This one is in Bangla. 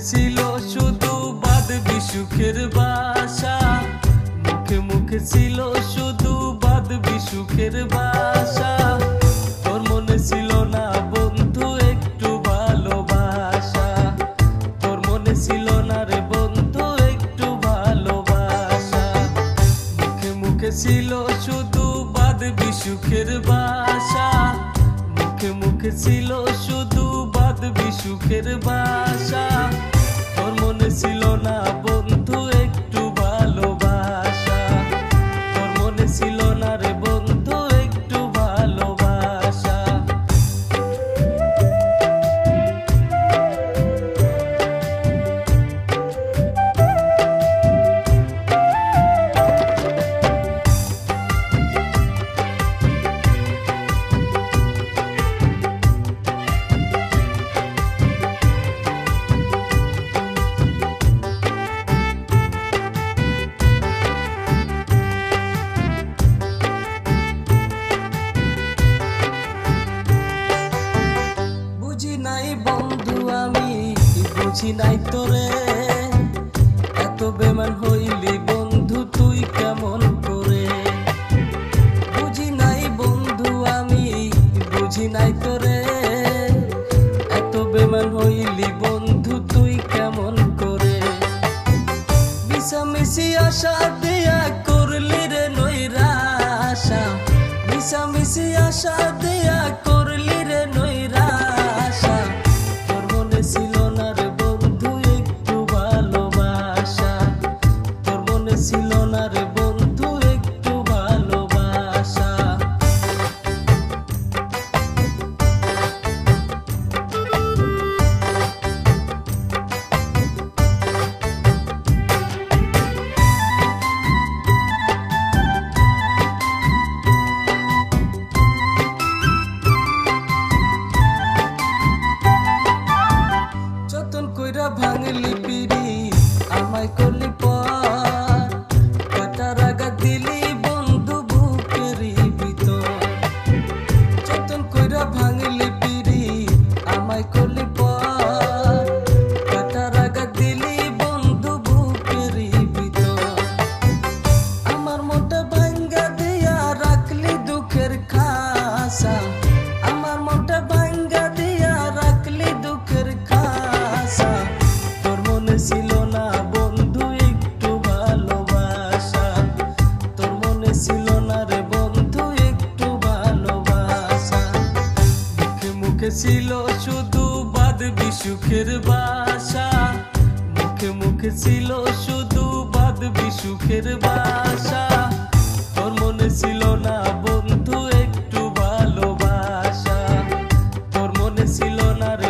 ছিল শুধু বাদ বিসুখের বাসা, মুখে মুখে ছিল শুধু বাদ বিসুখের বাসা। তোর মনে ছিল না বন্ধু একটু ভালোবাসা, তোর মনে ছিল না রে বন্ধু একটু ভালোবাসা। মুখে মুখে ছিল শুধু বাদ বিসুখের বাসা, মুখে মুখে ছিল শুধু বাদ বিসুখের বাসা। তোর মনে ছিল না বন্ধু একটু ভালোবাসা, তোর মনে ছিল না রে বন্ধু একটু ভালোবাসা। বুঝি নাই তোরে এত বেমান হইলি বন্ধু তুই কেমন করে। বুঝি নাই বন্ধু আমি, বুঝি নাই তোরে এত বেমান হইলি বন্ধু তুই কেমন করে। মিশামিশি আশা দেয়া করলি রে নৈরাশা, মিশামিশি আশা দেয়া করলি রে নৈরাশা। তোর মনে ছিল না রে বন্ধু একটু ভালোবাসা, তোর মনে ছিল না রে বন্ধু একটু ভালোবাসা। ভাঙলি পিড়ি আমায় করলি পর, কাটার আঘাত দিলি বন্ধু বুকেরই ভিতর। যতন কইরা ভাঙলি পিড়ি আমায় করলি পর, কাটার আঘাত দিলি বন্ধু বুকেরই ভিতর। আমার মনটা ভাঙ্গা দিয়া রাখলি দুঃখের খাসা, আমার মনটা ভাঙ্গা দিয়া রাখলি দুঃখের খাসা। ছিল না বন্ধু একটু ভালোবাসা, তোর মনে ছিল না রে বন্ধু একটু ভালোবাসা। মুখে মুখে ছিল শুধু বাদ বিসুখের বাসা, মুখে মুখে ছিল শুধু বাদ বিসুখের বাসা। তোর মনে ছিল না বন্ধু একটু ভালোবাসা, তোর মনে ছিল না রে